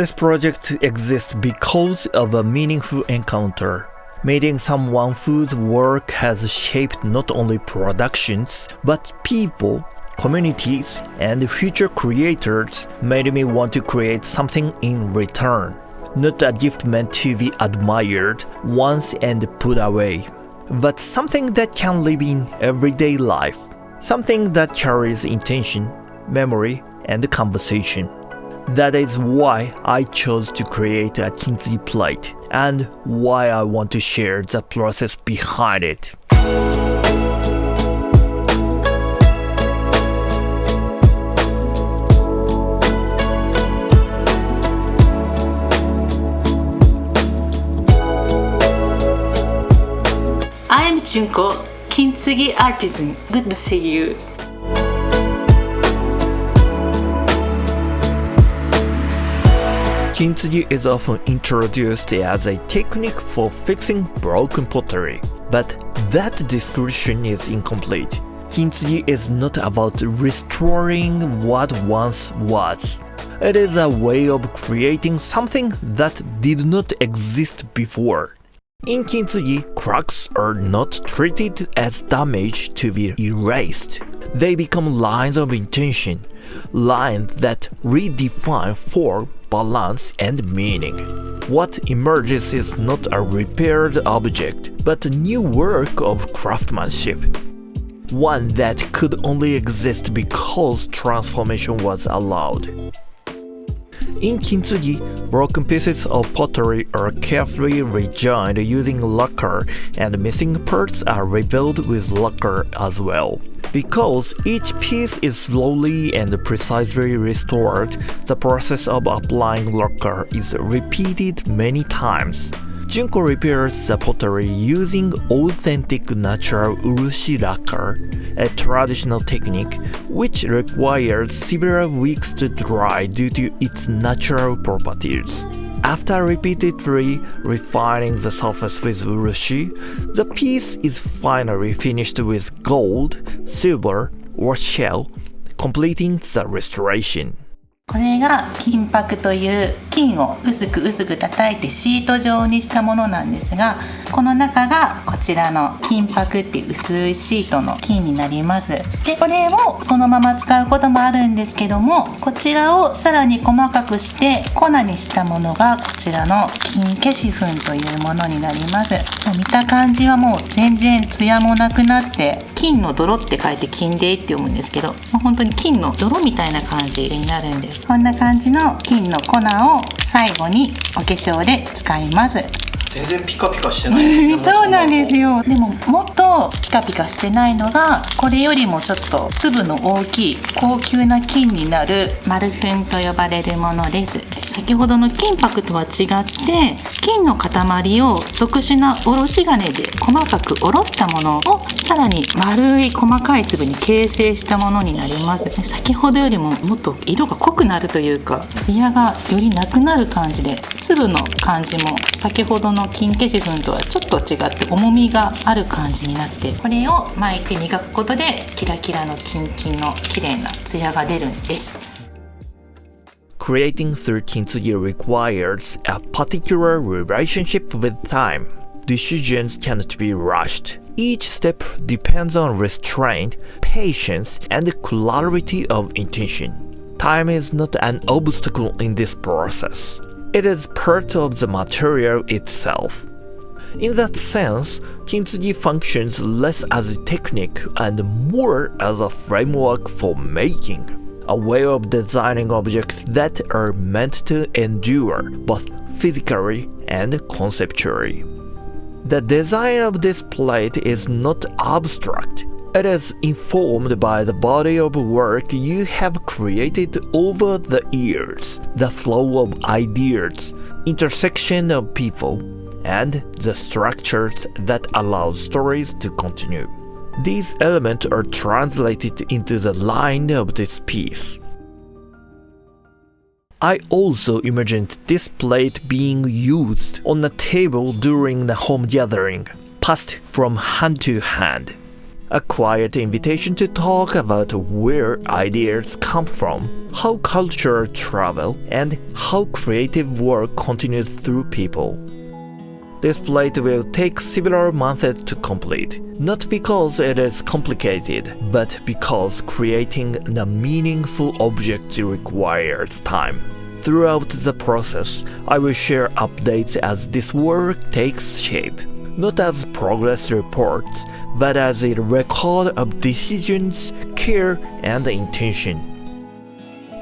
This project exists because of a meaningful encounter, meeting someone whose work has shaped not only productions, but people, communities, and future creators made me want to create something in return. Not a gift meant to be admired once and put away, but something that can live in everyday life. Something that carries intention, memory, and conversation. That is why I chose to create a Kintsugi plate, and why I want to share the process behind it. I'm Junko, Kintsugi artisan. Good to see you. Kintsugi is often introduced as a technique for fixing broken pottery, but that description is incomplete. Kintsugi is not about restoring what once was. It is a way of creating something that did not exist before. In Kintsugi, cracks are not treated as damage to be erased. They become lines of intention, lines that redefine form, balance, and meaning. What emerges is not a repaired object, but a new work of craftsmanship. One that could only exist because transformation was allowed. In Kintsugi, broken pieces of pottery are carefully rejoined using lacquer, and missing parts are rebuilt with lacquer as well. Because each piece is slowly and precisely restored, the process of applying lacquer is repeated many times. Junko repairs the pottery using authentic natural urushi lacquer, a traditional technique which requires several weeks to dry due to its natural properties. After repeatedly refining the surface with urushi, the piece is finally finished with gold, silver, or shell, completing the restoration. これが金箔という金を薄く叩いてシート状にしたものなんですが、この中がこちらの金箔っていう薄いシートの金になります。で、これをそのまま使うこともあるんですけども、こちらをさらに細かくして粉にしたものがこちらの金消し粉というものになります。見た感じはもう全然ツヤもなくなって、金の泥って書いて金泥って読むんですけど、本当に金の泥みたいな感じになるんです。こんな感じの金の粉を最後にお化粧で使います。全然ピカピカしてないですね。そうなんですよ。でももっとピカピカしてないのが、これよりもちょっと粒の大きい高級な金になる丸粉と呼ばれるものです。先ほどの金箔とは違って金の塊を特殊なおろし金で細かくおろしたものをさらに丸い細かい粒に形成したものになります。先ほどよりももっと色が濃くなるというか、ツヤがよりなくなる感じで、粒の感じも先ほどの金消し粉とはちょっと違って重みがある感じになって、これを巻いて磨くことでキラキラのキンキンの綺麗なツヤが出るんです。Creating through Kintsugi requires a particular relationship with time. Decisions cannot be rushed. Each step depends on restraint, patience, and clarity of intention. Time is not an obstacle in this process. It is part of the material itself. In that sense, Kintsugi functions less as a technique and more as a framework for making, a way of designing objects that are meant to endure both physically and conceptually. The design of this plate is not abstract. It is informed by the body of work you have created over the years, the flow of ideas, intersection of people, and the structures that allow stories to continue. These elements are translated into the line of this piece. I also imagined this plate being used on a table during a home gathering, passed from hand to hand. A quiet invitation to talk about where ideas come from, how culture travel, and how creative work continues through people. This plate will take several months to complete, not because it is complicated, but because creating a meaningful object requires time. Throughout the process, I will share updates as this work takes shape, not as progress reports, but as a record of decisions, care, and intention.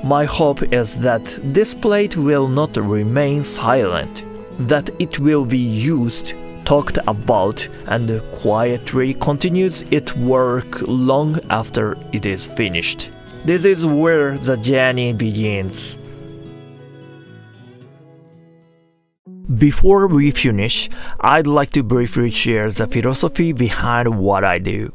My hope is that this plate will not remain silent, that it will be used, talked about, and quietly continues its work long after it is finished. This is where the journey begins. Before we finish, I'd like to briefly share the philosophy behind what I do.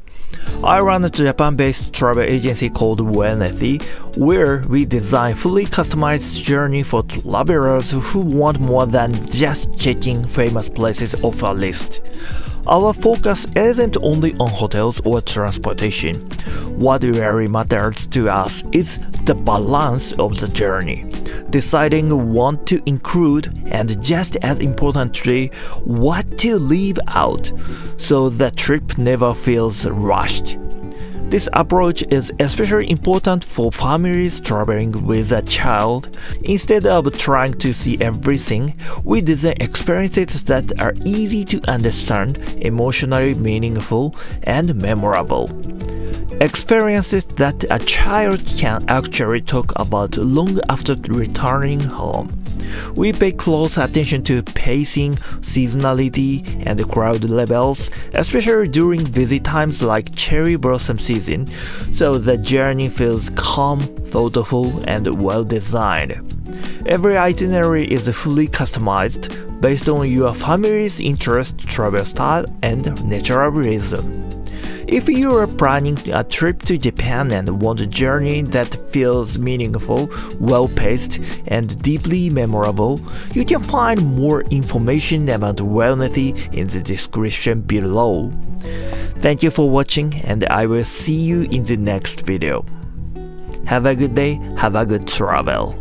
I run a Japan-based travel agency called Wellnessy, where we design fully customized journey for travelers who want more than just checking famous places off a list. Our focus isn't only on hotels or transportation. What really matters to us is the balance of the journey, deciding what to include and, just as importantly, what to leave out, so the trip never feels rushed. This approach is especially important for families traveling with a child. Instead of trying to see everything, we design experiences that are easy to understand, emotionally meaningful, and memorable. Experiences that a child can actually talk about long after returning home. We pay close attention to pacing, seasonality, and crowd levels, especially during busy times like cherry blossom season, so the journey feels calm, thoughtful, and well designed. Every itinerary is fully customized based on your family's interest, travel style, and natural rhythm. If you are planning a trip to Japan and want a journey that feels meaningful, well-paced, and deeply memorable, you can find more information about Wellnessy in the description below. Thank you for watching, and I will see you in the next video. Have a good day, have a good travel.